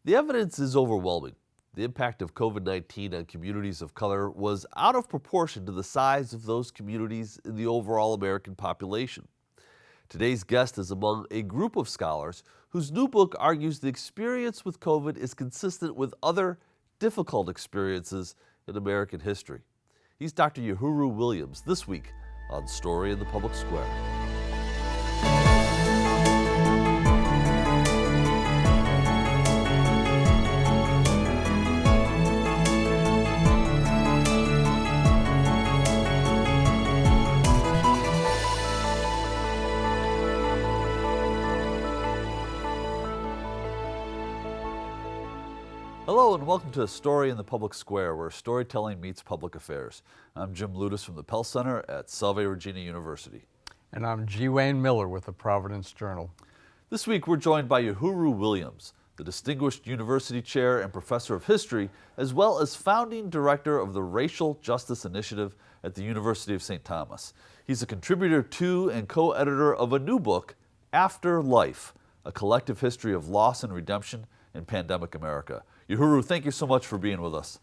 The evidence is overwhelming. The impact of COVID-19 on communities of color was out of proportion to the size of those communities in the overall American population. Today's guest is among a group of scholars whose new book argues the experience with COVID is consistent with other difficult experiences in American history. He's Dr. Yohuru Williams this week on Story in the Public Square. Hello and welcome to A Story in the Public Square, where storytelling meets public affairs. I'm Jim Ludis from the Pell Center at Salve Regina University. And I'm G. Wayne Miller with the Providence Journal. This week we're joined by Yohuru Williams, the Distinguished University Chair and Professor of History, as well as founding director of the Racial Justice Initiative at the University of St. Thomas. He's a contributor to and co-editor of a new book, After Life, A Collective History of Loss and Redemption in Pandemic America. Yohuru, thank you so much for being with us.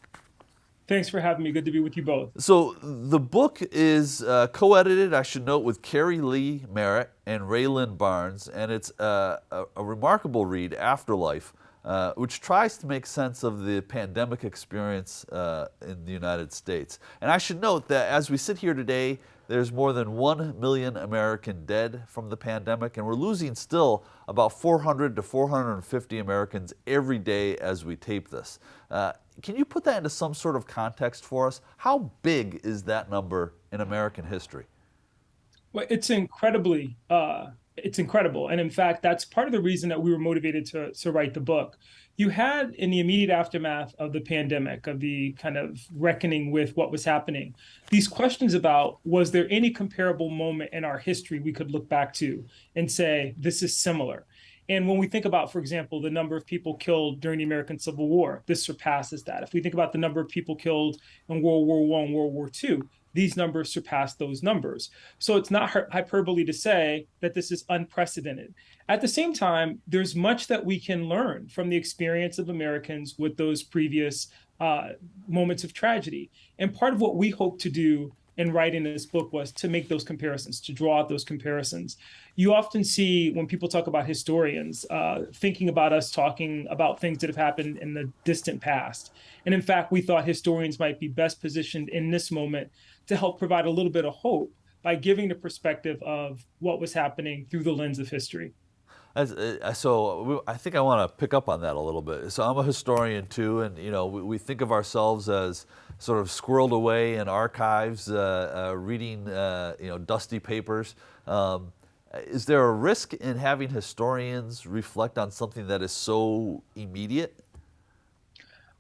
Thanks for having me. Good to be with you both. So the book is co-edited, I should note, with Carrie Lee Merritt and Raylan Barnes, and it's a remarkable read, Afterlife, which tries to make sense of the pandemic experience in the United States. And I should note that as we sit here today, there's more than 1 million American dead from the pandemic, and we're losing still about 400 to 450 Americans every day as we tape this. Can you put that into some sort of context for us? How big is that number in American history? Well, it's incredible. And in fact, that's part of the reason that we were motivated to write the book. You had, in the immediate aftermath of the pandemic, of the kind of reckoning with what was happening, these questions about, was there any comparable moment in our history we could look back to and say, this is similar? And when we think about, for example, the number of people killed during the American Civil War, this surpasses that. If we think about the number of people killed in World War I, World War II, these numbers surpass those numbers. So it's not hyperbole to say that this is unprecedented. At the same time, there's much that we can learn from the experience of Americans with those previous moments of tragedy. And part of what we hope to do in writing this book was to make those comparisons, to draw out those comparisons. You often see when people talk about historians, thinking about us talking about things that have happened in the distant past. And in fact, we thought historians might be best positioned in this moment to help provide a little bit of hope by giving the perspective of what was happening through the lens of history. So I think I want to pick up on that a little bit. So I'm a historian too, and we think of ourselves as sort of squirreled away in archives, reading dusty papers. Is there a risk in having historians reflect on something that is so immediate?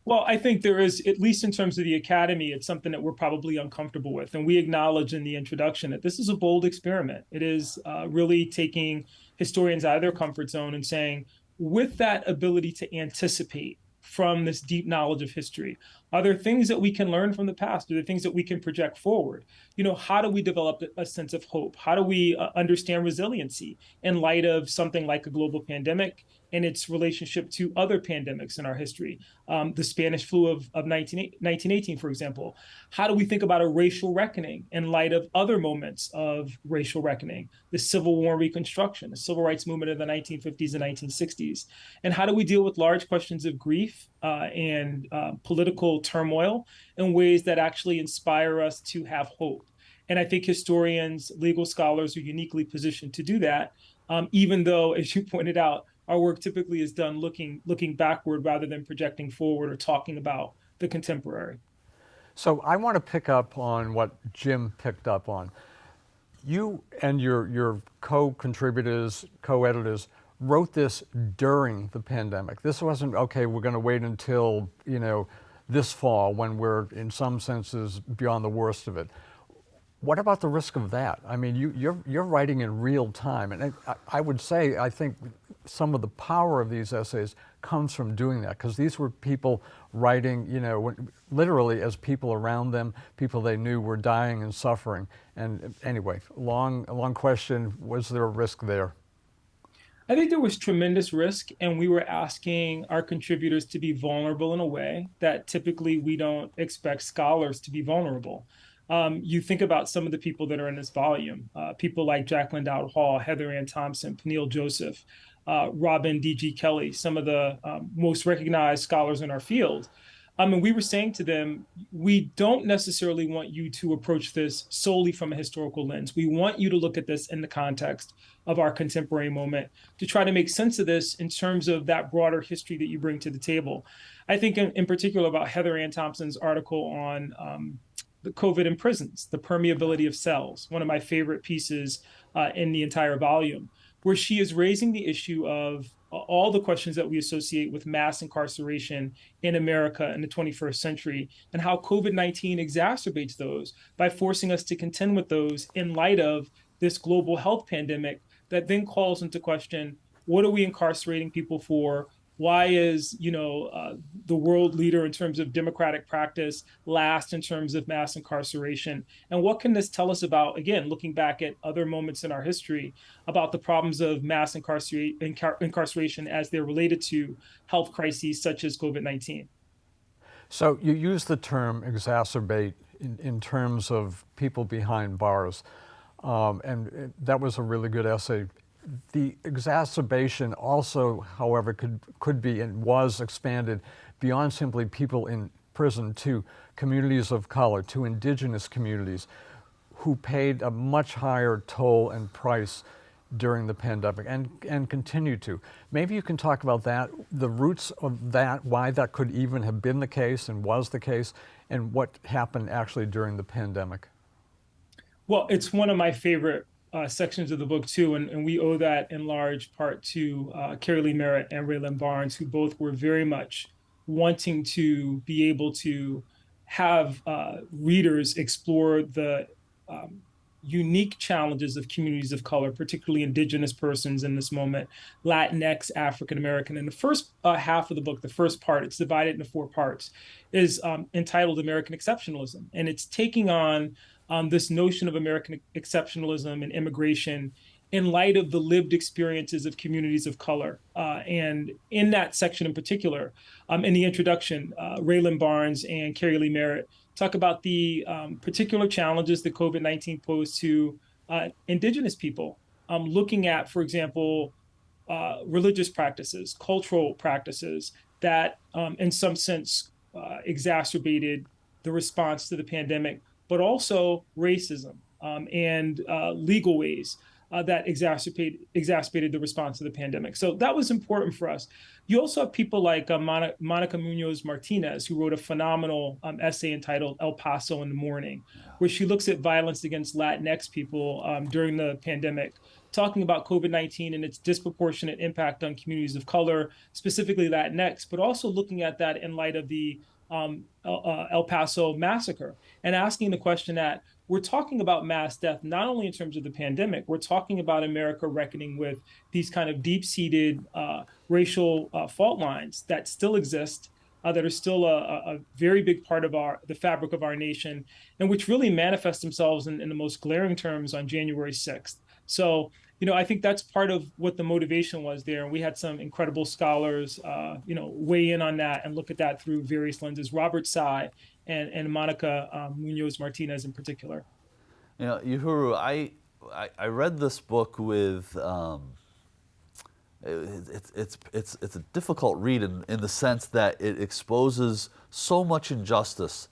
Well, I think there is, at least in terms of the academy, it's something that we're probably uncomfortable with. And we acknowledge in the introduction that this is a bold experiment. It is really taking historians out of their comfort zone and saying, with that ability to anticipate from this deep knowledge of history, are there things that we can learn from the past? Are there things that we can project forward? How do we develop a sense of hope? How do we understand resiliency in light of something like a global pandemic and its relationship to other pandemics in our history? The Spanish flu of 1918, for example. How do we think about a racial reckoning in light of other moments of racial reckoning? The Civil War and Reconstruction, the Civil Rights Movement of the 1950s and 1960s. And how do we deal with large questions of grief and political turmoil in ways that actually inspire us to have hope? And I think historians, legal scholars are uniquely positioned to do that, even though, as you pointed out, our work typically is done looking backward rather than projecting forward or talking about the contemporary. So I want to pick up on what Jim picked up on. You and your co-contributors, co-editors wrote this during the pandemic. This wasn't, okay, we're going to wait until, this fall when we're in some senses beyond the worst of it. What about the risk of that? I mean, you're writing in real time, and I would say I think some of the power of these essays comes from doing that, because these were people writing, literally as people around them, people they knew were dying and suffering. And anyway, long question, was there a risk there? I think there was tremendous risk, and we were asking our contributors to be vulnerable in a way that typically we don't expect scholars to be vulnerable. You think about some of the people that are in this volume, people like Jacqueline Dowd Hall, Heather Ann Thompson, Peniel Joseph, Robin D.G. Kelly, some of the most recognized scholars in our field. And we were saying to them, we don't necessarily want you to approach this solely from a historical lens. We want you to look at this in the context of our contemporary moment to try to make sense of this in terms of that broader history that you bring to the table. I think in particular about Heather Ann Thompson's article on the COVID in prisons, the permeability of cells, one of my favorite pieces in the entire volume, where she is raising the issue of all the questions that we associate with mass incarceration in America in the 21st century, and how COVID-19 exacerbates those by forcing us to contend with those in light of this global health pandemic that then calls into question, what are we incarcerating people for? Why is, the world leader in terms of democratic practice last in terms of mass incarceration? And what can this tell us about, again, looking back at other moments in our history, about the problems of mass incarceration as they're related to health crises such as COVID-19? So you use the term exacerbate in terms of people behind bars, and that was a really good essay. The exacerbation also, however, could be and was expanded beyond simply people in prison to communities of color, to indigenous communities who paid a much higher toll and price during the pandemic and continue to. Maybe you can talk about that, the roots of that, why that could even have been the case and was the case, and what happened actually during the pandemic. Well, it's one of my favorite sections of the book too, and we owe that in large part to Carrie Lee Merritt and Raylan Barnes, who both were very much wanting to be able to have readers explore the unique challenges of communities of color, particularly indigenous persons in this moment, Latinx, African American. And the first half of the book, the first part, it's divided into 4 parts, is entitled American Exceptionalism. And it's taking on this notion of American exceptionalism and immigration in light of the lived experiences of communities of color. And in that section in particular, in the introduction, Raylan Barnes and Carrie Lee Merritt talk about the particular challenges that COVID-19 posed to indigenous people, looking at, for example, religious practices, cultural practices that in some sense exacerbated the response to the pandemic, but also racism and legal ways that exacerbated the response to the pandemic. So that was important for us. You also have people like Monica Munoz Martinez, who wrote a phenomenal essay entitled El Paso in the Morning, where she looks at violence against Latinx people during the pandemic, talking about COVID-19 and its disproportionate impact on communities of color, specifically Latinx, but also looking at that in light of the El Paso massacre, and asking the question that we're talking about mass death, not only in terms of the pandemic, we're talking about America reckoning with these kind of deep-seated racial fault lines that still exist, that are still a very big part of the fabric of our nation, and which really manifest themselves in the most glaring terms on January 6th. So, I think that's part of what the motivation was there. And we had some incredible scholars, weigh in on that and look at that through various lenses. Robert Sy and Monica Munoz Martinez in particular. Yohuru, I read this book with it's a difficult read in the sense that it exposes so much injustice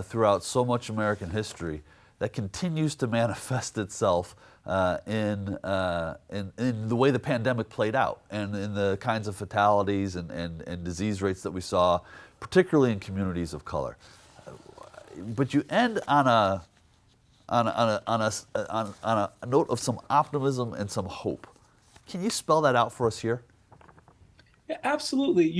throughout so much American history that continues to manifest itself in the way the pandemic played out and in the kinds of fatalities and disease rates that we saw, particularly in communities of color. But you end on a note of some optimism and some hope. Can you spell that out for us here? Yeah, absolutely.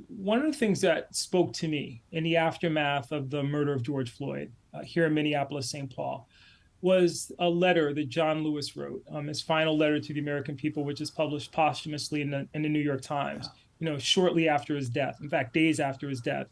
One of the things that spoke to me in the aftermath of the murder of George Floyd here in Minneapolis, St. Paul, was a letter that John Lewis wrote, his final letter to the American people, which is published posthumously in the New York Times, shortly after his death, in fact, days after his death.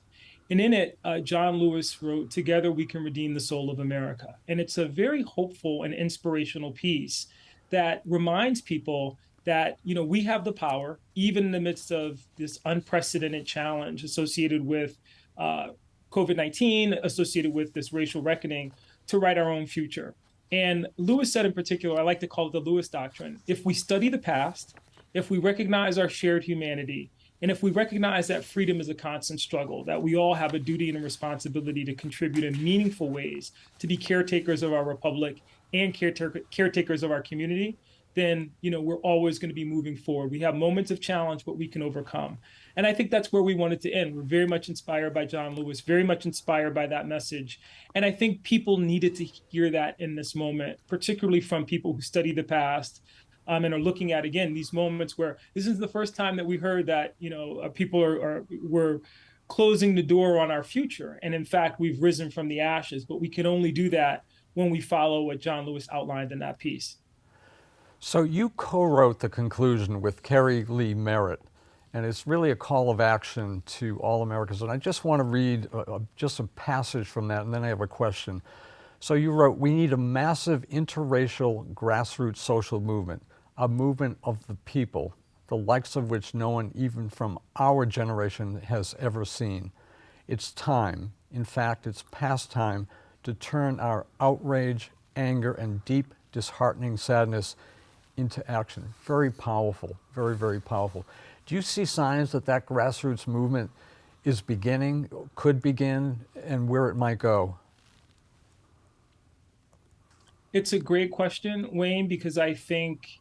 And in it, John Lewis wrote, "Together we can redeem the soul of America." And it's a very hopeful and inspirational piece that reminds people that, we have the power, even in the midst of this unprecedented challenge associated with COVID-19, associated with this racial reckoning, to write our own future. And Lewis said in particular, I like to call it the Lewis Doctrine. If we study the past, if we recognize our shared humanity, and if we recognize that freedom is a constant struggle, that we all have a duty and a responsibility to contribute in meaningful ways to be caretakers of our republic and caretakers of our community, then we're always going to be moving forward. We have moments of challenge, but we can overcome. And I think that's where we wanted to end. We're very much inspired by John Lewis, very much inspired by that message. And I think people needed to hear that in this moment, particularly from people who study the past, and are looking at, again, these moments where this is the first time that we heard that, people were closing the door on our future. And in fact, we've risen from the ashes, but we can only do that when we follow what John Lewis outlined in that piece. So you co-wrote the conclusion with Kerry Lee Merritt, and it's really a call of action to all Americans. And I just want to read just a passage from that, and then I have a question. So you wrote, "We need a massive interracial grassroots social movement, a movement of the people, the likes of which no one even from our generation has ever seen. It's time, in fact, it's past time, to turn our outrage, anger, and deep, disheartening sadness into action." Very powerful, very, very powerful. Do you see signs that that grassroots movement is beginning, could begin, and where it might go? It's a great question, Wayne, because I think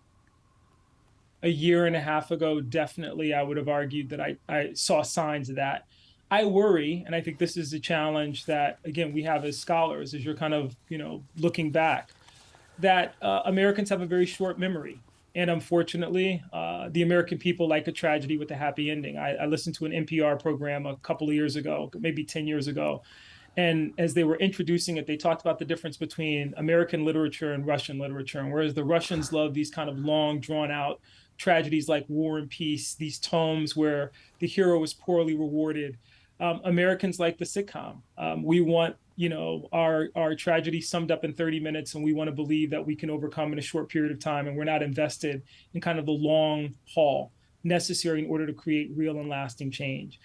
a year and a half ago, definitely I would have argued that I saw signs of that. I worry, and I think this is a challenge that, again, we have as scholars, as you're kind of, looking back, that Americans have a very short memory. And unfortunately, the American people like a tragedy with a happy ending. I listened to an NPR program a couple of years ago, maybe 10 years ago. And as they were introducing it, they talked about the difference between American literature and Russian literature. And whereas the Russians love these kind of long, drawn out tragedies like War and Peace, these tomes where the hero is poorly rewarded, Americans like the sitcom. We want, our tragedy summed up in 30 minutes, and we want to believe that we can overcome in a short period of time. And we're not invested in kind of the long haul necessary in order to create real and lasting change.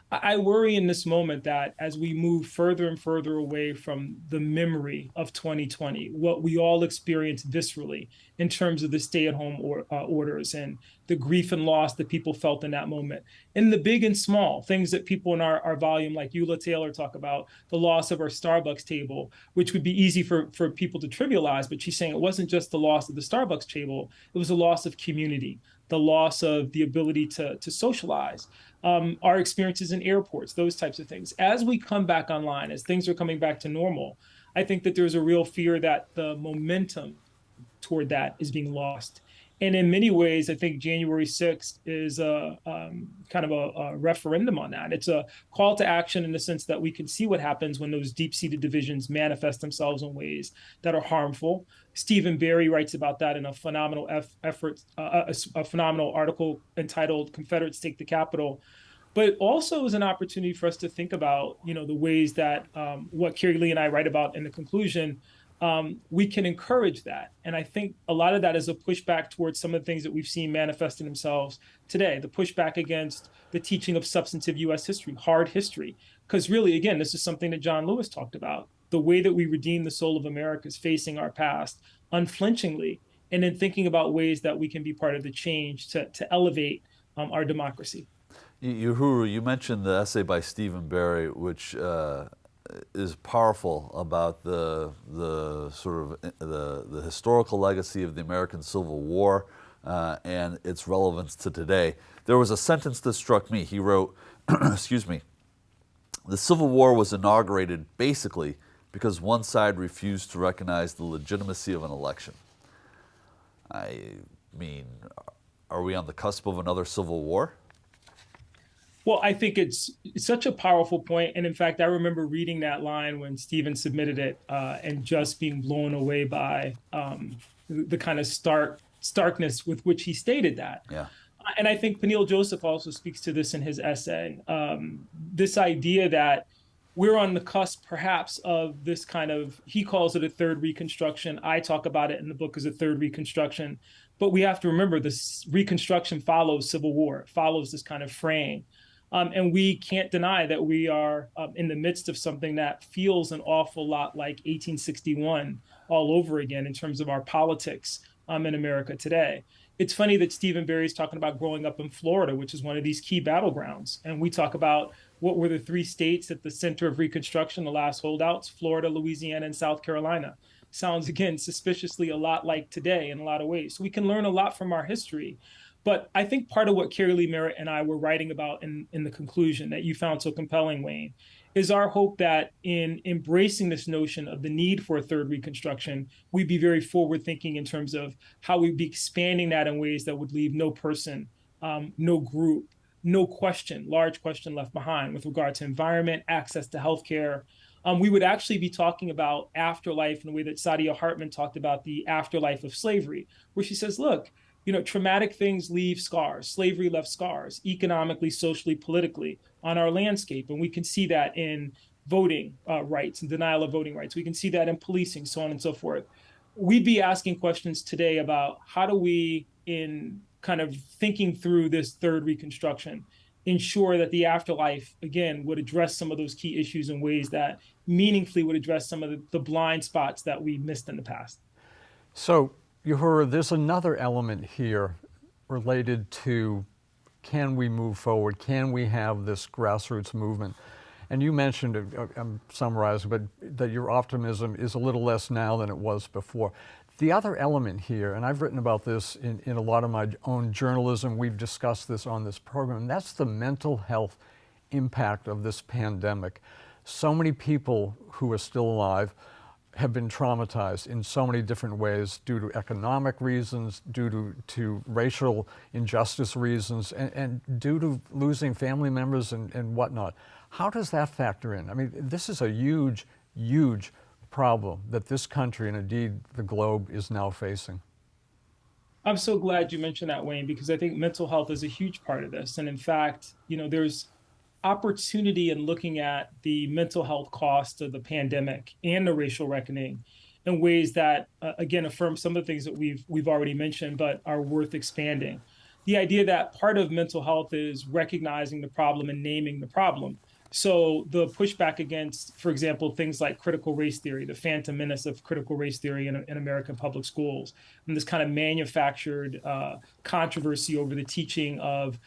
I worry in this moment that as we move further and further away from the memory of 2020, what we all experienced viscerally in terms of the stay-at-home orders and the grief and loss that people felt in that moment, in the big and small things that people in our volume like Eula Taylor talk about, the loss of our Starbucks table, which would be easy for people to trivialize, but she's saying it wasn't just the loss of the Starbucks table, it was a loss of community, the loss of the ability to socialize. Our experiences in airports, those types of things. As we come back online, as things are coming back to normal, I think that there's a real fear that the momentum toward that is being lost. And in many ways, I think January 6th is kind of a referendum on that. It's a call to action in the sense that we can see what happens when those deep-seated divisions manifest themselves in ways that are harmful. Stephen Barry writes about that in a phenomenal a phenomenal article entitled "Confederates Take the Capitol." But it also is an opportunity for us to think about, the ways that what Kerry Lee and I write about in the conclusion, we can encourage that. And I think a lot of that is a pushback towards some of the things that we've seen manifesting themselves today, the pushback against the teaching of substantive U.S. history, hard history. Because really, again, this is something that John Lewis talked about. The way that we redeem the soul of America is facing our past unflinchingly, and then thinking about ways that we can be part of the change to elevate our democracy. Yohuru, you mentioned the essay by Stephen Barry, which is powerful about the sort of the historical legacy of the American Civil War and its relevance to today. There was a sentence that struck me. He wrote, excuse me, "The Civil War was inaugurated basically because one side refused to recognize the legitimacy of an election." I mean, are we on the cusp of another civil war? Well, I think it's such a powerful point. And in fact, I remember reading that line when Stephen submitted it and just being blown away by the kind of starkness with which he stated that. Yeah. And I think Peniel Joseph also speaks to this in his essay. This idea that we're on the cusp, perhaps, of this kind of, he calls it a third Reconstruction. I talk about it in the book as a third Reconstruction. But we have to remember this Reconstruction follows Civil War, it follows this kind of frame. And we can't deny that we are in the midst of something that feels an awful lot like 1861 all over again in terms of our politics in America today. It's funny that Stephen Barry's talking about growing up in Florida, which is one of these key battlegrounds. And we talk about what were the three states at the center of Reconstruction, the last holdouts: Florida, Louisiana, and South Carolina. Sounds, again, suspiciously a lot like today in a lot of ways. So we can learn a lot from our history. But I think part of what Carrie Lee Merritt and I were writing about in the conclusion that you found so compelling, Wayne, is our hope that in embracing this notion of the need for a third Reconstruction, we'd be very forward thinking in terms of how we'd be expanding that in ways that would leave no person, no group, no question, large question left behind with regard to environment, access to healthcare. We would actually be talking about afterlife in the way that Saidiya Hartman talked about the afterlife of slavery, where she says, look, traumatic things leave scars. Slavery left scars, economically, socially, politically, on our landscape. And we can see that in voting rights and denial of voting rights. We can see that in policing, so on and so forth. We'd be asking questions today about how do we, in kind of thinking through this third Reconstruction, ensure that the afterlife, again, would address some of those key issues in ways that meaningfully would address some of the blind spots that we missed in the past. So, Yohuru, there's another element here related to, can we move forward? Can we have this grassroots movement? And you mentioned, I'm summarizing, but that your optimism is a little less now than it was before. The other element here, and I've written about this in a lot of my own journalism, we've discussed this on this program, and that's the mental health impact of this pandemic. So many people who are still alive have been traumatized in so many different ways due to economic reasons, due to racial injustice reasons, and due to losing family members and whatnot. How does that factor in? I mean, this is a huge, huge problem that this country and indeed the globe is now facing. I'm so glad you mentioned that, Wayne, because I think mental health is a huge part of this. And in fact, there's opportunity in looking at the mental health cost of the pandemic and the racial reckoning in ways that, again, affirm some of the things that we've already mentioned, but are worth expanding. The idea that part of mental health is recognizing the problem and naming the problem. So the pushback against, for example, things like critical race theory, the phantom menace of critical race theory in American public schools, and this kind of manufactured controversy over the teaching of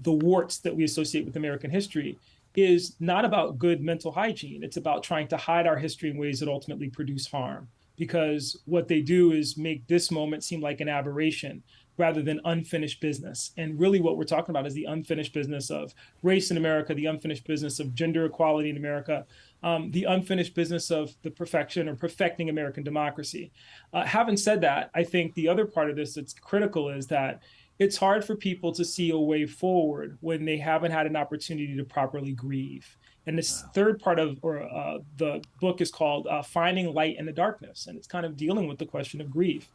the warts that we associate with American history, is not about good mental hygiene. It's about trying to hide our history in ways that ultimately produce harm, because what they do is make this moment seem like an aberration rather than unfinished business. And really what we're talking about is the unfinished business of race in America, the unfinished business of gender equality in America, the unfinished business of the perfection or perfecting American democracy. Having said that, I think the other part of this that's critical is that it's hard for people to see a way forward when they haven't had an opportunity to properly grieve. And this third part of the book is called Finding Light in the Darkness, and it's kind of dealing with the question of grief.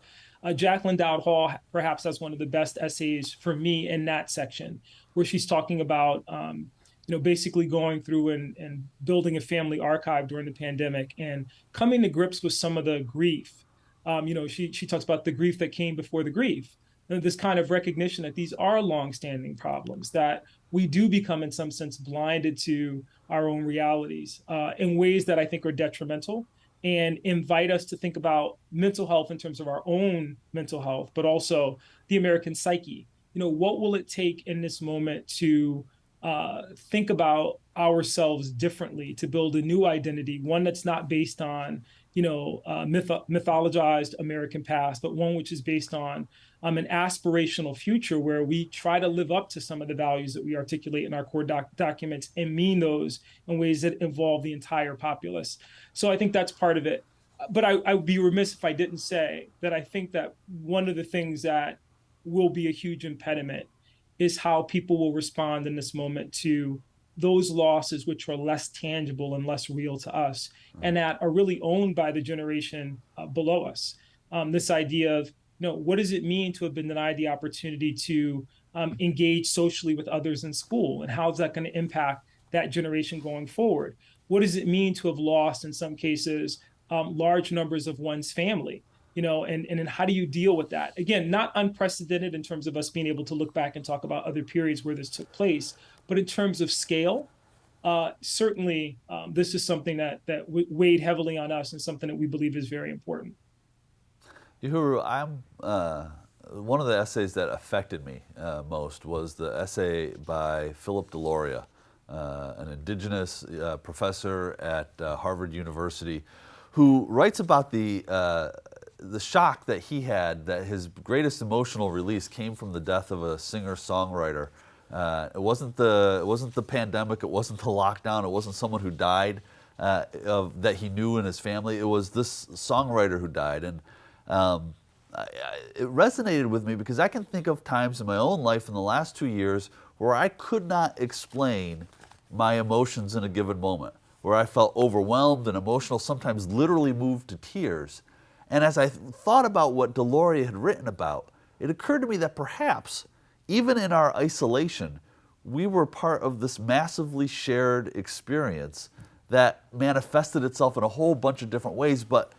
Jacqueline Dowd Hall perhaps has one of the best essays for me in that section, where she's talking about basically going through and building a family archive during the pandemic and coming to grips with some of the grief. She talks about the grief that came before the grief. And this kind of recognition that these are longstanding problems, that we do become in some sense blinded to our own realities in ways that I think are detrimental and invite us to think about mental health in terms of our own mental health, but also the American psyche. What will it take in this moment to think about ourselves differently, to build a new identity, one that's not based on, mythologized American past, but one which is based on an aspirational future where we try to live up to some of the values that we articulate in our core documents and mean those in ways that involve the entire populace. So I think that's part of it. But I would be remiss if I didn't say that I think that one of the things that will be a huge impediment is how people will respond in this moment to those losses which are less tangible and less real to us, and that are really owned by the generation below us. This idea of, what does it mean to have been denied the opportunity to engage socially with others in school? And how is that going to impact that generation going forward? What does it mean to have lost, in some cases, large numbers of one's family? and then how do you deal with that? Again, not unprecedented in terms of us being able to look back and talk about other periods where this took place, but in terms of scale, certainly this is something that weighed heavily on us and something that we believe is very important. Yohuru, one of the essays that affected me most was the essay by Philip Deloria, an indigenous professor at Harvard University, who writes about the shock that he had, that his greatest emotional release came from the death of a singer-songwriter. It wasn't the pandemic, it wasn't the lockdown, it wasn't someone who died that he knew in his family. It was this songwriter who died, and it resonated with me because I can think of times in my own life in the last 2 years where I could not explain my emotions in a given moment, where I felt overwhelmed and emotional, sometimes literally moved to tears. And as I thought about what Deloria had written about, it occurred to me that perhaps, even in our isolation, we were part of this massively shared experience that manifested itself in a whole bunch of different ways. But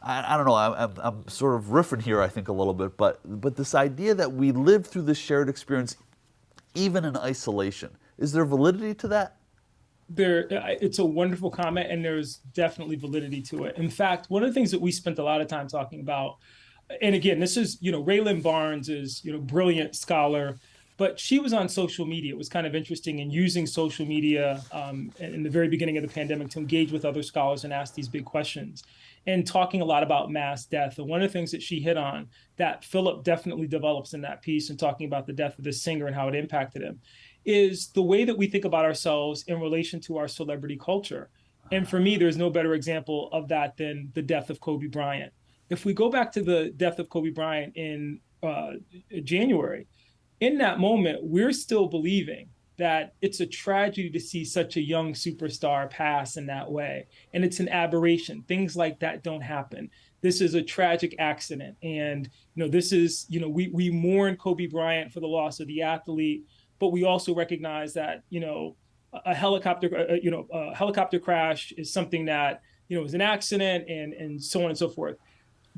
I don't know, I'm sort of riffing here, I think, a little bit, but this idea that we lived through this shared experience even in isolation, is there validity to that? It's a wonderful comment, and there's definitely validity to it. In fact, one of the things that we spent a lot of time talking about, and again, this is, Raylan Barnes is, brilliant scholar, but she was on social media. It was kind of interesting in using social media in the very beginning of the pandemic to engage with other scholars and ask these big questions, and talking a lot about mass death. And one of the things that she hit on that Philip definitely develops in that piece, and talking about the death of the singer and how it impacted him, is the way that we think about ourselves in relation to our celebrity culture. And for me, there's no better example of that than the death of Kobe Bryant. If we go back to the death of Kobe Bryant in January, in that moment, we're still believing that it's a tragedy to see such a young superstar pass in that way. And it's an aberration. Things like that don't happen. This is a tragic accident. And, this is, we mourn Kobe Bryant for the loss of the athlete, but we also recognize that, a helicopter crash is something that, is an accident, and so on and so forth.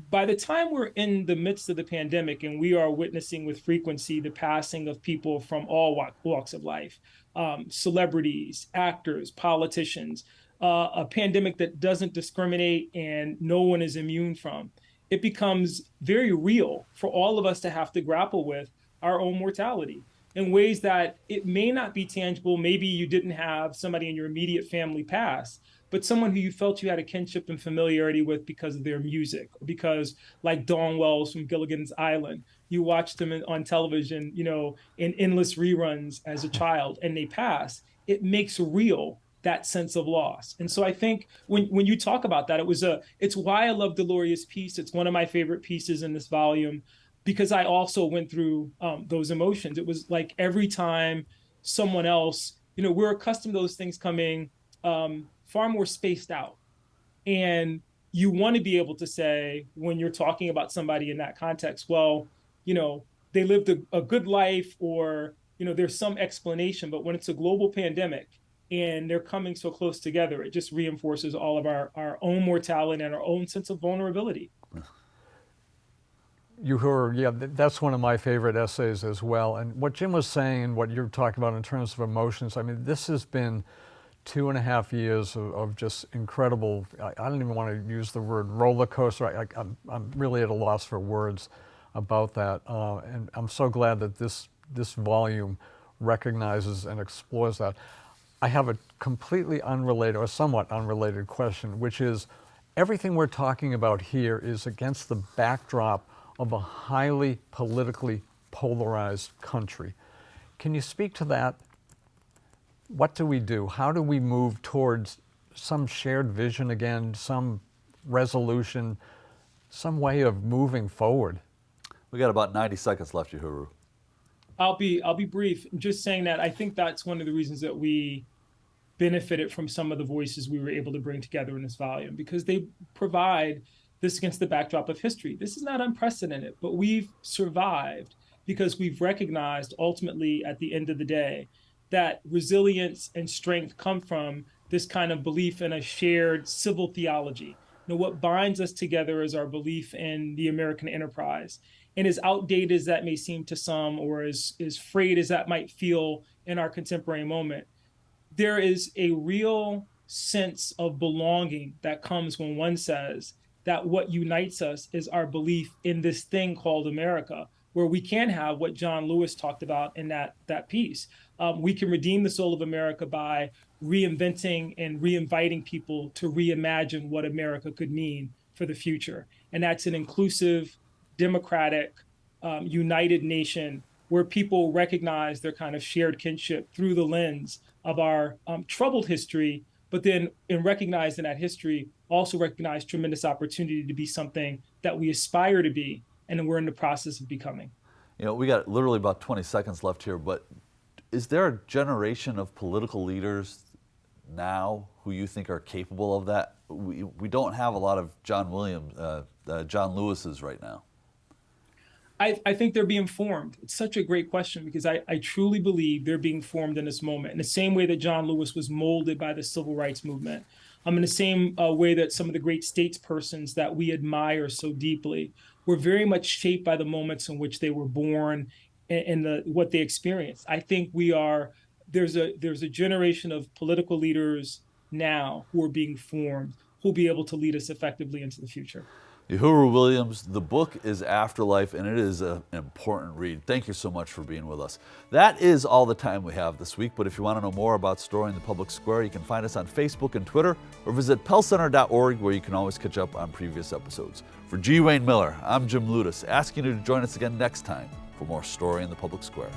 By the time we're in the midst of the pandemic and we are witnessing with frequency the passing of people from all walks of life, celebrities, actors, politicians, a pandemic that doesn't discriminate and no one is immune from, it becomes very real for all of us to have to grapple with our own mortality in ways that it may not be tangible. Maybe you didn't have somebody in your immediate family pass, but someone who you felt you had a kinship and familiarity with because of their music, or because, like Dawn Wells from Gilligan's Island, you watched them on television, in endless reruns as a child, and they pass. It makes real that sense of loss. And so I think when you talk about that, it's why I love Deloria's piece. It's one of my favorite pieces in this volume, because I also went through those emotions. It was like every time someone else, we're accustomed to those things coming far more spaced out. And you want to be able to say, when you're talking about somebody in that context, well, they lived a good life, or, there's some explanation. But when it's a global pandemic and they're coming so close together, it just reinforces all of our own mortality and our own sense of vulnerability. Yohuru, that's one of my favorite essays as well. And what Jim was saying, and what you're talking about in terms of emotions, I mean, this has been 2.5 years of just incredible, I don't even want to use the word roller coaster. I'm really at a loss for words about that. And I'm so glad that this volume recognizes and explores that. I have a completely unrelated, or somewhat unrelated question, which is, everything we're talking about here is against the backdrop of a highly politically polarized country. Can you speak to that? What do we do? How do we move towards some shared vision again, some resolution, some way of moving forward? We got about 90 seconds left, Yohuru. I'll be brief. Just saying that I think that's one of the reasons that we benefited from some of the voices we were able to bring together in this volume, because they provide this against the backdrop of history. This is not unprecedented, but we've survived because we've recognized ultimately at the end of the day that resilience and strength come from this kind of belief in a shared civil theology, What binds us together is our belief in the American enterprise. And as outdated as that may seem to some, or as frayed as that might feel in our contemporary moment, there is a real sense of belonging that comes when one says that what unites us is our belief in this thing called America, where we can have what John Lewis talked about in that piece. We can redeem the soul of America by reinventing and reinviting people to reimagine what America could mean for the future. And that's an inclusive, democratic, united nation where people recognize their kind of shared kinship through the lens of our troubled history, but then in recognizing that history, also recognize tremendous opportunity to be something that we aspire to be, and then we're in the process of becoming. We got literally about 20 seconds left here, but is there a generation of political leaders now who you think are capable of that? We don't have a lot of John Lewis's right now. I think they're being formed. It's such a great question because I truly believe they're being formed in this moment in the same way that John Lewis was molded by the civil rights movement. In the same way that some of the great statespersons that we admire so deeply were very much shaped by the moments in which they were born and what they experienced. I think there's a generation of political leaders now who are being formed, who will be able to lead us effectively into the future. Yohuru Williams, the book is Afterlife, and it is an important read. Thank you so much for being with us. That is all the time we have this week, but if you want to know more about Story in the Public Square, you can find us on Facebook and Twitter, or visit pellcenter.org, where you can always catch up on previous episodes. For G. Wayne Miller, I'm Jim Ludis, asking you to join us again next time for more Story in the Public Square.